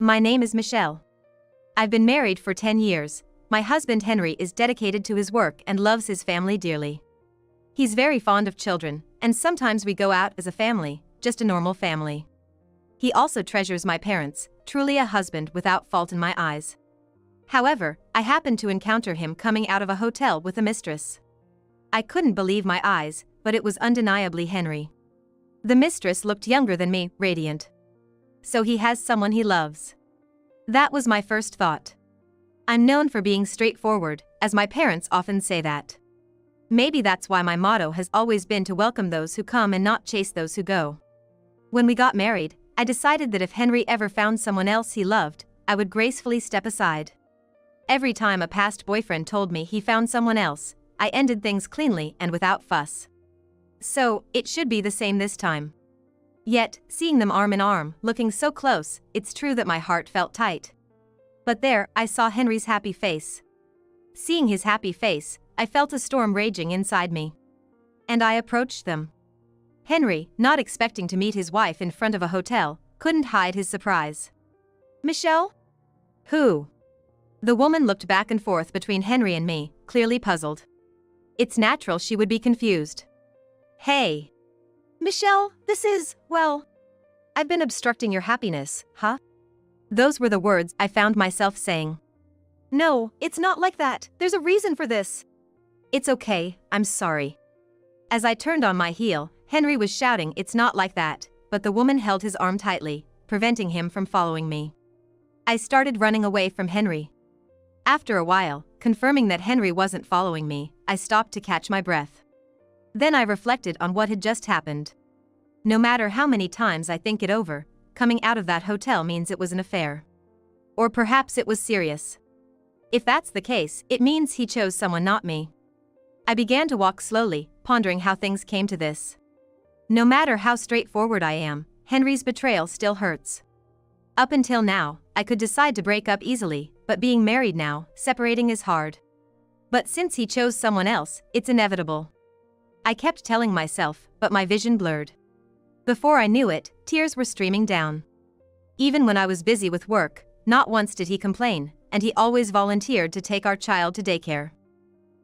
My name is Michelle. I've been married for 10 years. My husband Henry is dedicated to his work and loves his family dearly. He's very fond of children, and sometimes we go out as a family, just a normal family. He also treasures my parents, truly a husband without fault in my eyes. However, I happened to encounter him coming out of a hotel with a mistress. I couldn't believe my eyes, but it was undeniably Henry. The mistress looked younger than me, radiant. So he has someone he loves. That was my first thought. I'm known for being straightforward, as my parents often say that. Maybe that's why my motto has always been to welcome those who come and not chase those who go. When we got married, I decided that if Henry ever found someone else he loved, I would gracefully step aside. Every time a past boyfriend told me he found someone else, I ended things cleanly and without fuss. So, it should be the same this time. Yet, seeing them arm in arm, looking so close, it's true that my heart felt tight. But there, I saw Henry's happy face. Seeing his happy face, I felt a storm raging inside me. And I approached them. Henry, not expecting to meet his wife in front of a hotel, couldn't hide his surprise. "Michelle?" "Who?" The woman looked back and forth between Henry and me, clearly puzzled. It's natural she would be confused. "Hey. Michelle, this is, well, I've been obstructing your happiness, huh?" Those were the words I found myself saying. "No, it's not like that. There's a reason for this." "It's okay, I'm sorry." As I turned on my heel, Henry was shouting, "It's not like that," but the woman held his arm tightly, preventing him from following me. I started running away from Henry. After a while, confirming that Henry wasn't following me, I stopped to catch my breath. Then I reflected on what had just happened. No matter how many times I think it over, coming out of that hotel means it was an affair. Or perhaps it was serious. If that's the case, it means he chose someone, not me. I began to walk slowly, pondering how things came to this. No matter how straightforward I am, Henry's betrayal still hurts. Up until now, I could decide to break up easily, but being married now, separating is hard. But since he chose someone else, it's inevitable. I kept telling myself, but my vision blurred. Before I knew it, tears were streaming down. Even when I was busy with work, not once did he complain, and he always volunteered to take our child to daycare.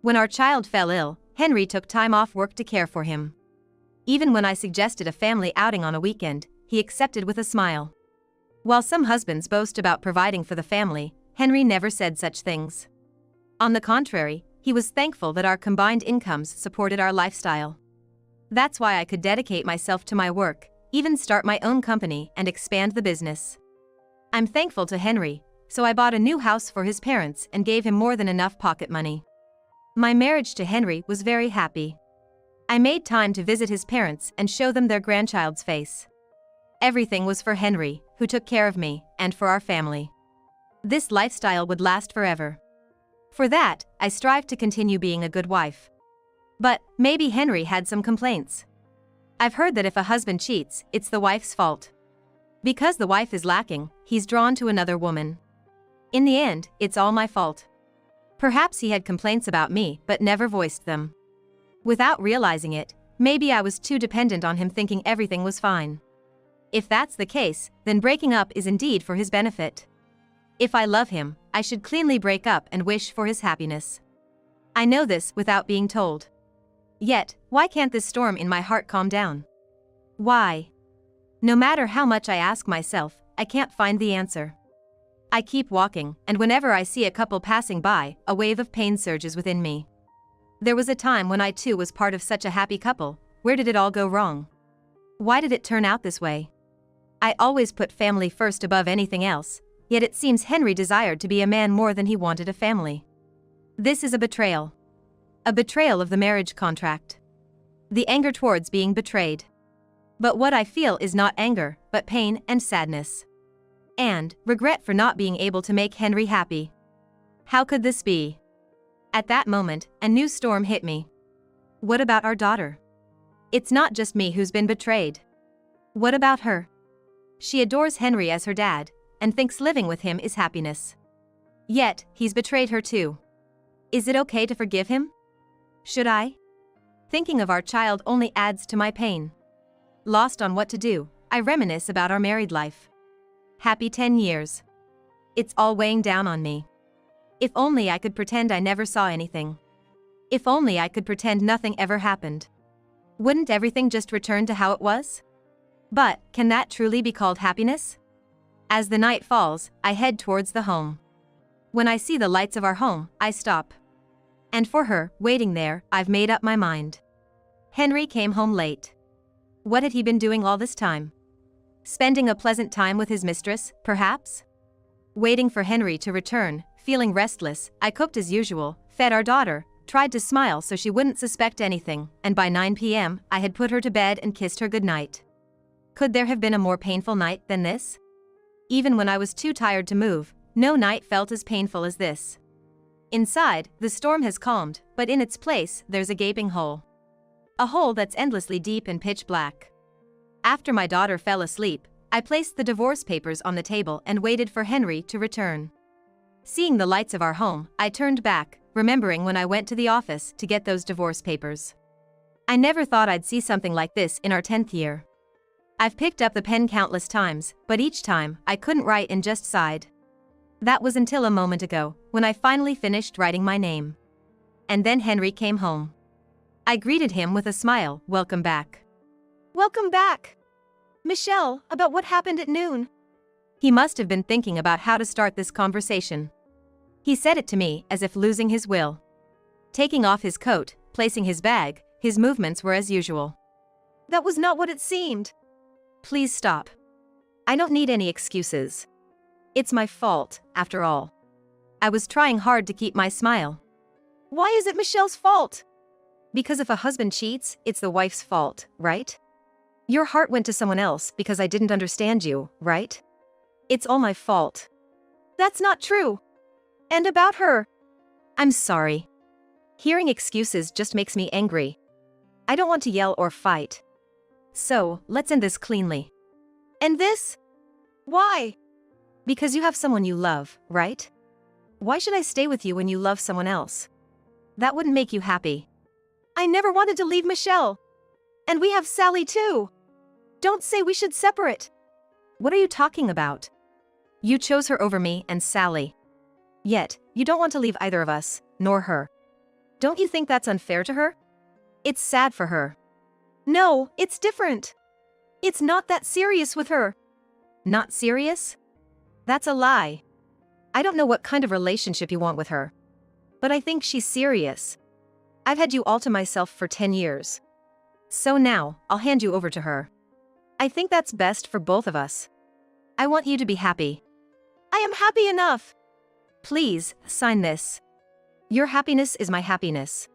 When our child fell ill, Henry took time off work to care for him. Even when I suggested a family outing on a weekend, he accepted with a smile. While some husbands boast about providing for the family, Henry never said such things. On the contrary, he was thankful that our combined incomes supported our lifestyle. That's why I could dedicate myself to my work, even start my own company and expand the business. I'm thankful to Henry, so I bought a new house for his parents and gave him more than enough pocket money. My marriage to Henry was very happy. I made time to visit his parents and show them their grandchild's face. Everything was for Henry, who took care of me, and for our family. This lifestyle would last forever. For that, I strive to continue being a good wife. But maybe Henry had some complaints. I've heard that if a husband cheats, it's the wife's fault. Because the wife is lacking, he's drawn to another woman. In the end, it's all my fault. Perhaps he had complaints about me but never voiced them. Without realizing it, maybe I was too dependent on him, thinking everything was fine. If that's the case, then breaking up is indeed for his benefit. If I love him, I should cleanly break up and wish for his happiness. I know this without being told. Yet, why can't this storm in my heart calm down? Why? No matter how much I ask myself, I can't find the answer. I keep walking, and whenever I see a couple passing by, a wave of pain surges within me. There was a time when I too was part of such a happy couple. Where did it all go wrong? Why did it turn out this way? I always put family first above anything else, yet it seems Henry desired to be a man more than he wanted a family. This is a betrayal. A betrayal of the marriage contract. The anger towards being betrayed. But what I feel is not anger, but pain and sadness. And regret for not being able to make Henry happy. How could this be? At that moment, a new storm hit me. What about our daughter? It's not just me who's been betrayed. What about her? She adores Henry as her dad, and thinks living with him is happiness. Yet, he's betrayed her too. Is it okay to forgive him? Should I? Thinking of our child only adds to my pain. Lost on what to do, I reminisce about our married life. Happy 10 years. It's all weighing down on me. If only I could pretend I never saw anything. If only I could pretend nothing ever happened. Wouldn't everything just return to how it was? But, can that truly be called happiness? As the night falls, I head towards the home. When I see the lights of our home, I stop. And for her, waiting there, I've made up my mind. Henry came home late. What had he been doing all this time? Spending a pleasant time with his mistress, perhaps? Waiting for Henry to return, feeling restless, I cooked as usual, fed our daughter, tried to smile so she wouldn't suspect anything, and by 9 p.m., I had put her to bed and kissed her goodnight. Could there have been a more painful night than this? Even when I was too tired to move, no night felt as painful as this. Inside, the storm has calmed, but in its place, there's a gaping hole. A hole that's endlessly deep and pitch black. After my daughter fell asleep, I placed the divorce papers on the table and waited for Henry to return. Seeing the lights of our home, I turned back, remembering when I went to the office to get those divorce papers. I never thought I'd see something like this in our 10th year. I've picked up the pen countless times, but each time, I couldn't write and just sighed. That was until a moment ago, when I finally finished writing my name. And then Henry came home. I greeted him with a smile. Welcome back. Welcome back. Michelle, about what happened at noon. He must have been thinking about how to start this conversation. He said it to me as if losing his will. Taking off his coat, placing his bag, his movements were as usual. That was not what it seemed. Please stop. I don't need any excuses. It's my fault, after all. I was trying hard to keep my smile. Why is it Michelle's fault? Because if a husband cheats, it's the wife's fault, right? Your heart went to someone else because I didn't understand you, right? It's all my fault. That's not true. And about her. I'm sorry. Hearing excuses just makes me angry. I don't want to yell or fight. So, let's end this cleanly. And this? Why? Because you have someone you love, right? Why should I stay with you when you love someone else? That wouldn't make you happy. I never wanted to leave Michelle. And we have Sally too. Don't say we should separate. What are you talking about? You chose her over me and Sally. Yet, you don't want to leave either of us, nor her. Don't you think that's unfair to her? It's sad for her. No, it's different. It's not that serious with her. Not serious? That's a lie. I don't know what kind of relationship you want with her. But I think she's serious. I've had you all to myself for 10 years. So now, I'll hand you over to her. I think that's best for both of us. I want you to be happy. I am happy enough. Please, sign this. Your happiness is my happiness.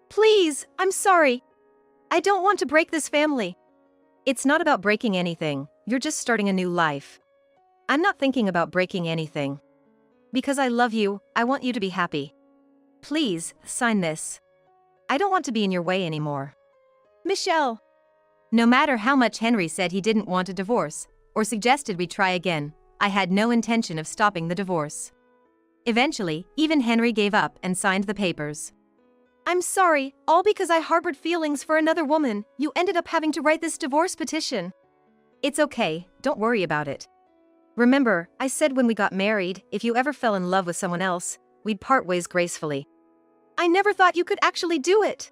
Please, I'm sorry. I don't want to break this family. It's not about breaking anything, you're just starting a new life. I'm not thinking about breaking anything. Because I love you, I want you to be happy. Please, sign this. I don't want to be in your way anymore. Michelle. No matter how much Henry said he didn't want a divorce, or suggested we try again, I had no intention of stopping the divorce. Eventually, even Henry gave up and signed the papers. I'm sorry, all because I harbored feelings for another woman, you ended up having to write this divorce petition. It's okay, don't worry about it. Remember, I said when we got married, if you ever fell in love with someone else, we'd part ways gracefully. I never thought you could actually do it.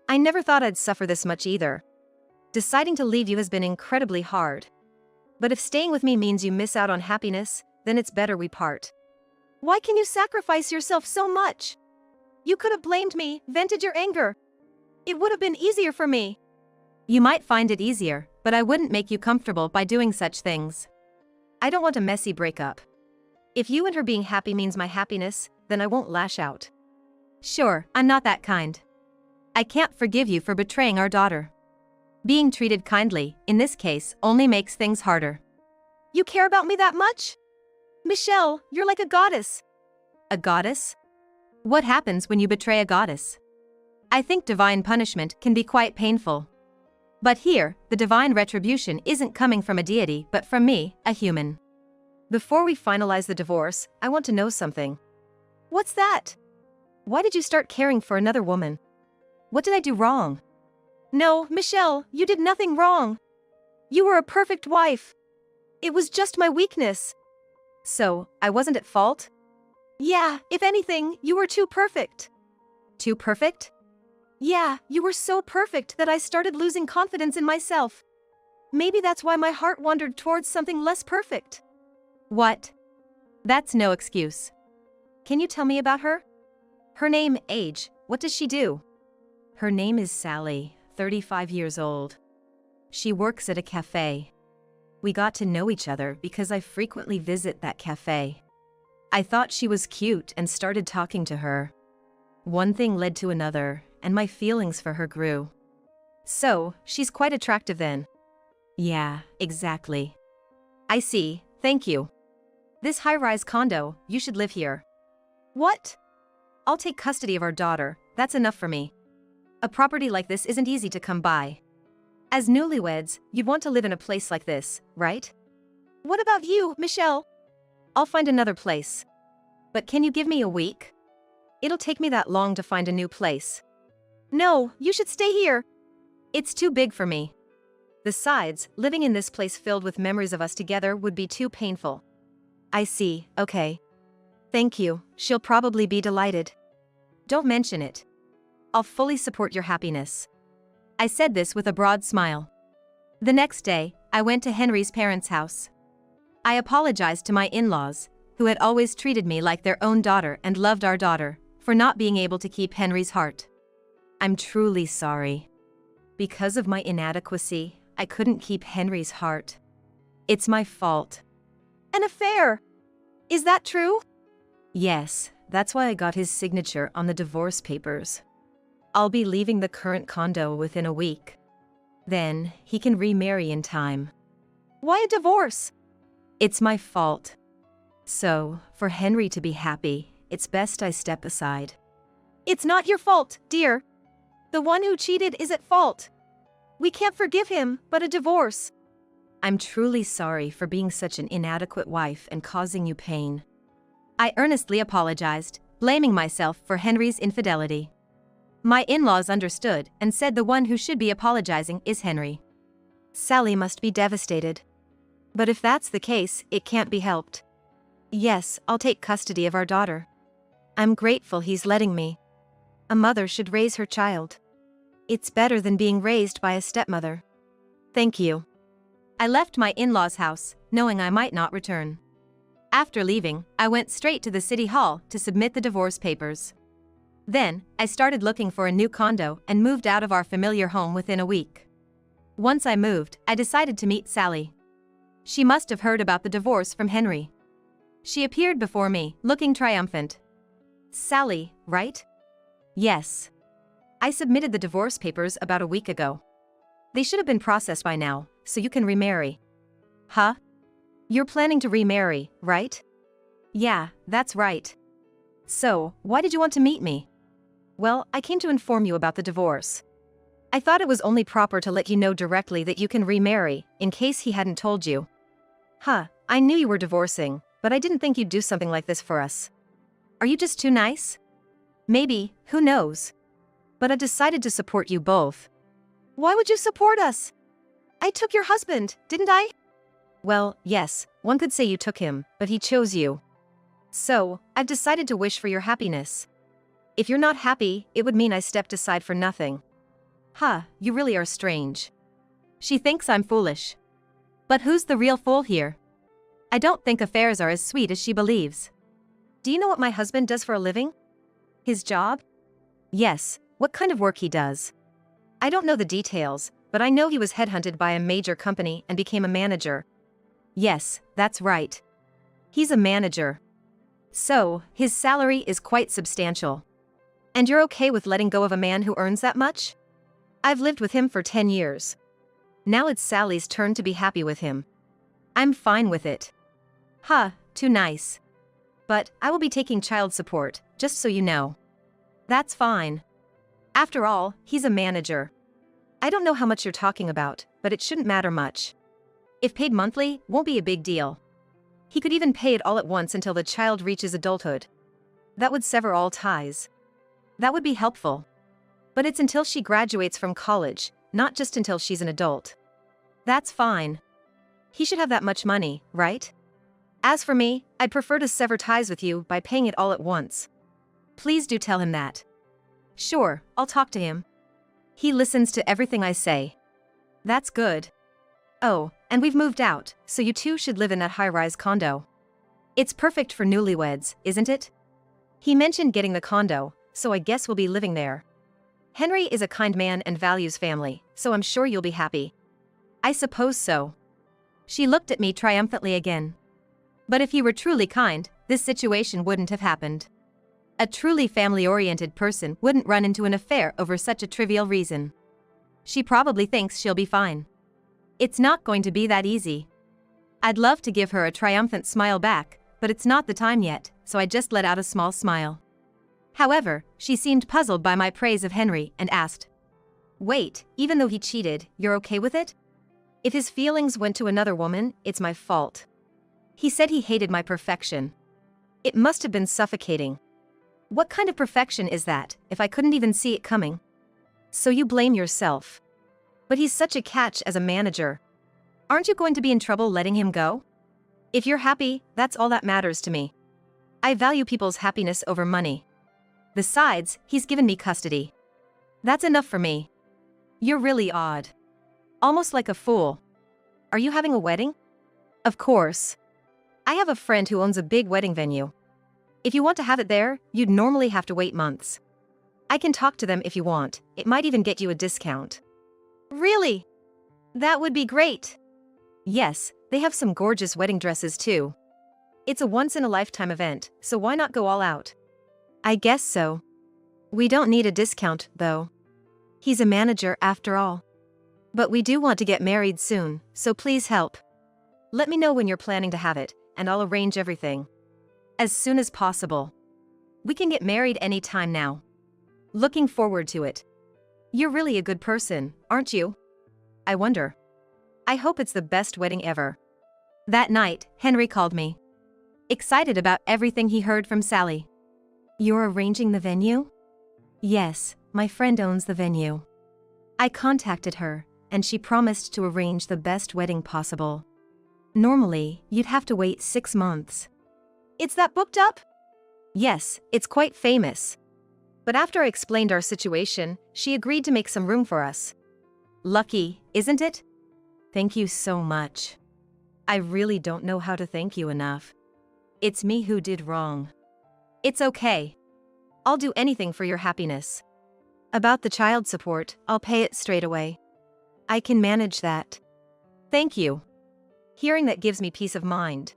I never thought I'd suffer this much either. Deciding to leave you has been incredibly hard. But if staying with me means you miss out on happiness, then it's better we part. Why can you sacrifice yourself so much? You could have blamed me, vented your anger. It would have been easier for me. You might find it easier, but I wouldn't make you comfortable by doing such things. I don't want a messy breakup. If you and her being happy means my happiness, then I won't lash out. Sure, I'm not that kind. I can't forgive you for betraying our daughter. Being treated kindly, in this case, only makes things harder. You care about me that much? Michelle, you're like a goddess. A goddess? What happens when you betray a goddess? I think divine punishment can be quite painful. But here, the divine retribution isn't coming from a deity but from me, a human. Before we finalize the divorce, I want to know something. What's that? Why did you start caring for another woman? What did I do wrong? No, Michelle, you did nothing wrong. You were a perfect wife. It was just my weakness. So, I wasn't at fault? Yeah, if anything, you were too perfect. Too perfect? Yeah, you were so perfect that I started losing confidence in myself. Maybe that's why my heart wandered towards something less perfect. What? That's no excuse. Can you tell me about her? Her name, age, what does she do? Her name is Sally, 35 years old. She works at a cafe. We got to know each other because I frequently visit that cafe. I thought she was cute and started talking to her. One thing led to another, and my feelings for her grew. So, she's quite attractive then. Yeah, exactly. I see, thank you. This high-rise condo, you should live here. What? I'll take custody of our daughter, that's enough for me. A property like this isn't easy to come by. As newlyweds, you'd want to live in a place like this, right? What about you, Michelle? I'll find another place. But can you give me a week? It'll take me that long to find a new place. No, you should stay here. It's too big for me. Besides, living in this place filled with memories of us together would be too painful. I see, okay. Thank you, she'll probably be delighted. Don't mention it. I'll fully support your happiness. I said this with a broad smile. The next day, I went to Henry's parents' house. I apologized to my in-laws, who had always treated me like their own daughter and loved our daughter, for not being able to keep Henry's heart. I'm truly sorry. Because of my inadequacy, I couldn't keep Henry's heart. It's my fault. An affair. Is that true? Yes, that's why I got his signature on the divorce papers. I'll be leaving the current condo within a week. Then, he can remarry in time. Why a divorce? It's my fault. So, for Henry to be happy, it's best I step aside. It's not your fault, dear. The one who cheated is at fault. We can't forgive him, but a divorce. I'm truly sorry for being such an inadequate wife and causing you pain. I earnestly apologized, blaming myself for Henry's infidelity. My in-laws understood and said the one who should be apologizing is Henry. Sally must be devastated. But if that's the case, it can't be helped. Yes, I'll take custody of our daughter. I'm grateful he's letting me. A mother should raise her child. It's better than being raised by a stepmother. Thank you. I left my in-laws' house, knowing I might not return. After leaving, I went straight to the city hall to submit the divorce papers. Then, I started looking for a new condo and moved out of our familiar home within a week. Once I moved, I decided to meet Sally. She must have heard about the divorce from Henry. She appeared before me, looking triumphant. Sally, right? Yes. I submitted the divorce papers about a week ago. They should have been processed by now, so you can remarry. Huh? You're planning to remarry, right? Yeah, that's right. So, why did you want to meet me? Well, I came to inform you about the divorce. I thought it was only proper to let you know directly that you can remarry, in case he hadn't told you. Huh, I knew you were divorcing, but I didn't think you'd do something like this for us. Are you just too nice? Maybe, who knows? But I've decided to support you both. Why would you support us? I took your husband, didn't I? Well, yes, one could say you took him, but he chose you. So, I've decided to wish for your happiness. If you're not happy, it would mean I stepped aside for nothing. Huh, you really are strange. She thinks I'm foolish. But who's the real fool here? I don't think affairs are as sweet as she believes. Do you know what my husband does for a living? His job? Yes, what kind of work he does. I don't know the details, but I know he was headhunted by a major company and became a manager. Yes, that's right. He's a manager. So, his salary is quite substantial. And you're okay with letting go of a man who earns that much? I've lived with him for 10 years. Now it's Sally's turn to be happy with him. I'm fine with it. Huh, too nice. But I will be taking child support, just so you know. That's fine. After all, he's a manager. I don't know how much you're talking about, but it shouldn't matter much. If paid monthly, won't be a big deal. He could even pay it all at once until the child reaches adulthood. That would sever all ties. That would be helpful. But it's until she graduates from college, not just until she's an adult. That's fine. He should have that much money, right? As for me, I'd prefer to sever ties with you by paying it all at once. Please do tell him that. Sure, I'll talk to him. He listens to everything I say. That's good. Oh, and we've moved out, so you two should live in that high-rise condo. It's perfect for newlyweds, isn't it? He mentioned getting the condo, so I guess we'll be living there. Henry is a kind man and values family, so I'm sure you'll be happy. I suppose so. She looked at me triumphantly again. But if he were truly kind, this situation wouldn't have happened. A truly family-oriented person wouldn't run into an affair over such a trivial reason. She probably thinks she'll be fine. It's not going to be that easy. I'd love to give her a triumphant smile back, but it's not the time yet, so I just let out a small smile. However, she seemed puzzled by my praise of Henry and asked, "Wait, even though he cheated, you're okay with it? If his feelings went to another woman, it's my fault." He said he hated my perfection. It must have been suffocating. What kind of perfection is that, if I couldn't even see it coming? So you blame yourself. But he's such a catch as a manager. Aren't you going to be in trouble letting him go? If you're happy, that's all that matters to me. I value people's happiness over money. Besides, he's given me custody. That's enough for me. You're really odd. Almost like a fool. Are you having a wedding? Of course. I have a friend who owns a big wedding venue. If you want to have it there, you'd normally have to wait months. I can talk to them if you want, it might even get you a discount. Really? That would be great. Yes, they have some gorgeous wedding dresses too. It's a once-in-a-lifetime event, so why not go all out? I guess so. We don't need a discount, though. He's a manager after all. But we do want to get married soon, so please help. Let me know when you're planning to have it, and I'll arrange everything. As soon as possible. We can get married any time now. Looking forward to it. You're really a good person, aren't you? I wonder. I hope it's the best wedding ever. That night, Henry called me. Excited about everything he heard from Sally. You're arranging the venue? Yes, my friend owns the venue. I contacted her, and she promised to arrange the best wedding possible. Normally, you'd have to wait 6 months. It's that booked up? Yes, it's quite famous. But after I explained our situation, she agreed to make some room for us. Lucky, isn't it? Thank you so much. I really don't know how to thank you enough. It's me who did wrong. It's okay. I'll do anything for your happiness. About the child support, I'll pay it straight away. I can manage that. Thank you. Hearing that gives me peace of mind.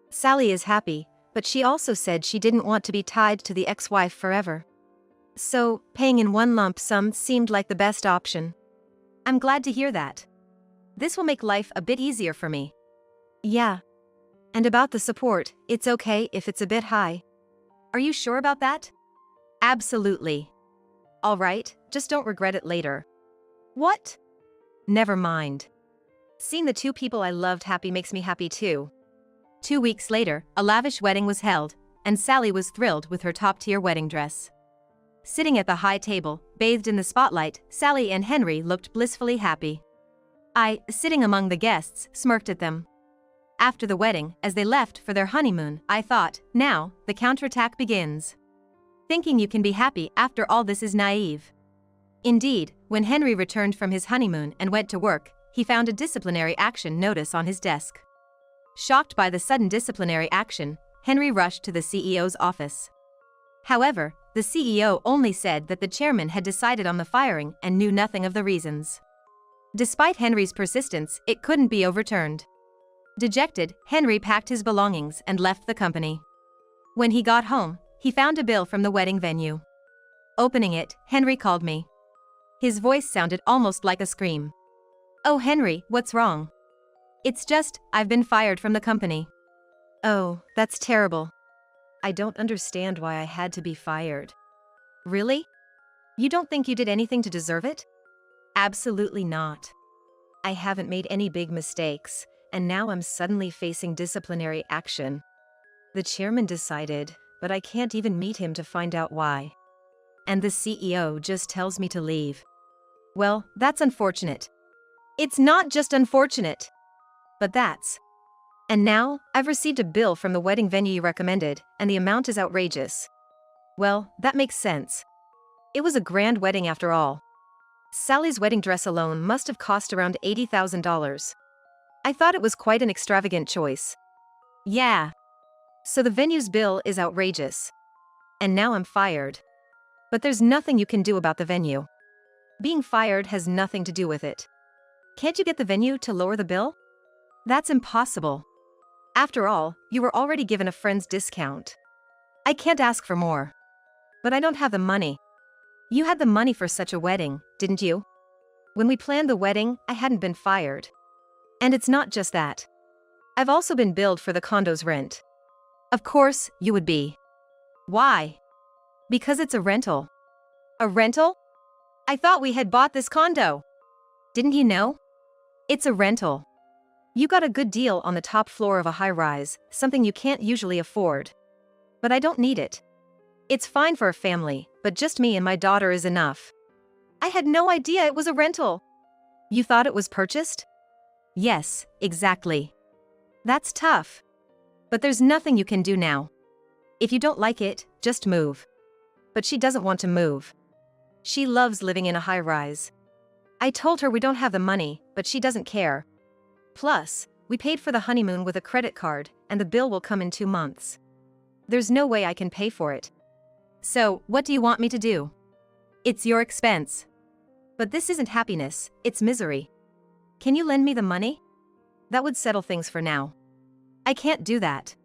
Sally is happy, but she also said she didn't want to be tied to the ex-wife forever. So, paying in one lump sum seemed like the best option. I'm glad to hear that. This will make life a bit easier for me. Yeah. And about the support, it's okay if it's a bit high. Are you sure about that? Absolutely. All right, just don't regret it later. What? Never mind. Seeing the two people I loved happy makes me happy too. 2 weeks later, a lavish wedding was held, and Sally was thrilled with her top-tier wedding dress. Sitting at the high table, bathed in the spotlight, Sally and Henry looked blissfully happy. I, sitting among the guests, smirked at them. After the wedding, as they left for their honeymoon, I thought, now, the counterattack begins. Thinking you can be happy after all this is naive. Indeed, when Henry returned from his honeymoon and went to work, he found a disciplinary action notice on his desk. Shocked by the sudden disciplinary action, Henry rushed to the CEO's office. However, the CEO only said that the chairman had decided on the firing and knew nothing of the reasons. Despite Henry's persistence, it couldn't be overturned. Dejected, Henry packed his belongings and left the company. When he got home, he found a bill from the wedding venue. Opening it, Henry called me. His voice sounded almost like a scream. "Oh Henry, what's wrong?" "It's just, I've been fired from the company." "Oh, that's terrible. I don't understand why I had to be fired." "Really? You don't think you did anything to deserve it?" "Absolutely not. I haven't made any big mistakes, and now I'm suddenly facing disciplinary action. The chairman decided, but I can't even meet him to find out why. And the CEO just tells me to leave." "Well, that's unfortunate." "It's not just unfortunate. But that's. And now, I've received a bill from the wedding venue you recommended, and the amount is outrageous. Well, that makes sense. It was a grand wedding after all. Sally's wedding dress alone must have cost around $80,000. I thought it was quite an extravagant choice. Yeah. So the venue's bill is outrageous. And now I'm fired. But there's nothing you can do about the venue. Being fired has nothing to do with it. Can't you get the venue to lower the bill? That's impossible. After all, you were already given a friend's discount. I can't ask for more. But I don't have the money. You had the money for such a wedding, didn't you? When we planned the wedding, I hadn't been fired. And it's not just that. I've also been billed for the condo's rent. Of course, you would be. Why? Because it's a rental. A rental? I thought we had bought this condo. Didn't you know? It's a rental. You got a good deal on the top floor of a high-rise, something you can't usually afford. But I don't need it. It's fine for a family, but just me and my daughter is enough. I had no idea it was a rental. You thought it was purchased? Yes, exactly. That's tough. But there's nothing you can do now. If you don't like it, just move. But she doesn't want to move. She loves living in a high-rise. I told her we don't have the money, but she doesn't care. Plus, we paid for the honeymoon with a credit card, and the bill will come in 2 months. There's no way I can pay for it. So, what do you want me to do? It's your expense. But this isn't happiness, it's misery. Can you lend me the money? That would settle things for now. I can't do that.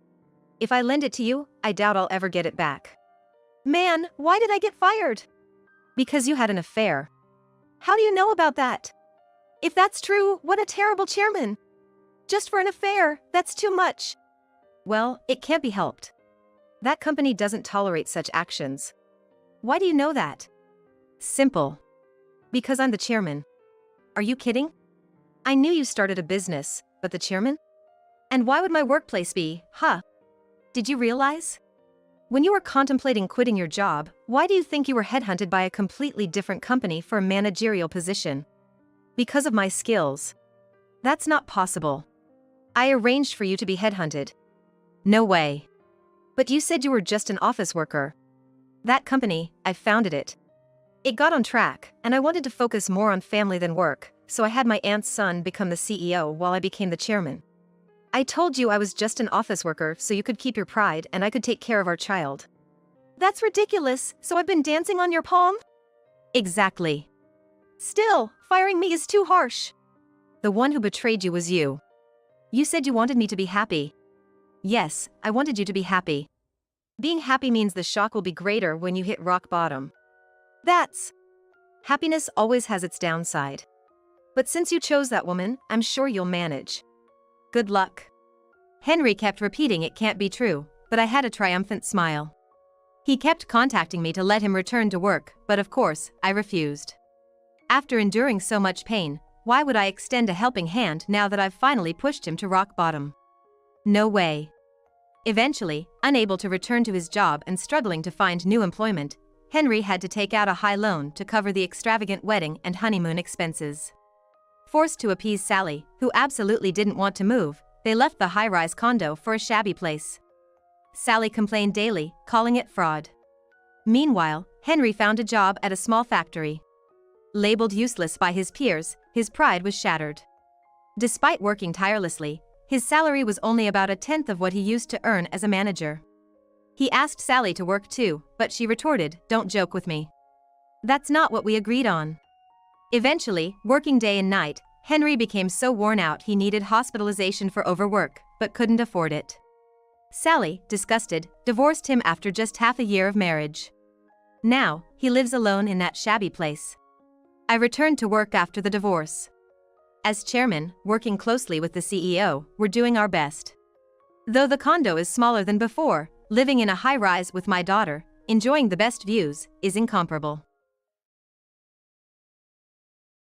If I lend it to you, I doubt I'll ever get it back. Man, why did I get fired? Because you had an affair. How do you know about that? If that's true, what a terrible chairman. Just for an affair, that's too much. Well, it can't be helped. That company doesn't tolerate such actions. Why do you know that? Simple. Because I'm the chairman. Are you kidding? I knew you started a business, but the chairman? And why would my workplace be, huh? Did you realize? When you were contemplating quitting your job, why do you think you were headhunted by a completely different company for a managerial position? Because of my skills. That's not possible. I arranged for you to be headhunted. No way. But you said you were just an office worker. That company, I founded it. It got on track, and I wanted to focus more on family than work, so I had my aunt's son become the CEO while I became the chairman. I told you I was just an office worker so you could keep your pride and I could take care of our child. That's ridiculous, so I've been dancing on your palm? Exactly. Still, firing me is too harsh. The one who betrayed you was you. You said you wanted me to be happy. Yes, I wanted you to be happy. Being happy means the shock will be greater when you hit rock bottom. That's... Happiness always has its downside. But since you chose that woman, I'm sure you'll manage. Good luck. Henry kept repeating it can't be true, but I had a triumphant smile. He kept contacting me to let him return to work, but of course, I refused. After enduring so much pain, why would I extend a helping hand now that I've finally pushed him to rock bottom? No way. Eventually, unable to return to his job and struggling to find new employment, Henry had to take out a high loan to cover the extravagant wedding and honeymoon expenses. Forced to appease Sally, who absolutely didn't want to move, they left the high-rise condo for a shabby place. Sally complained daily, calling it fraud. Meanwhile, Henry found a job at a small factory. Labeled useless by his peers, his pride was shattered. Despite working tirelessly, his salary was only about 1/10 of what he used to earn as a manager. He asked Sally to work too, but she retorted, "Don't joke with me. That's not what we agreed on." Eventually, working day and night, Henry became so worn out he needed hospitalization for overwork, but couldn't afford it. Sally, disgusted, divorced him after just half a year of marriage. Now, he lives alone in that shabby place. I returned to work after the divorce. As chairman, working closely with the CEO, we're doing our best. Though the condo is smaller than before, living in a high-rise with my daughter, enjoying the best views, is incomparable.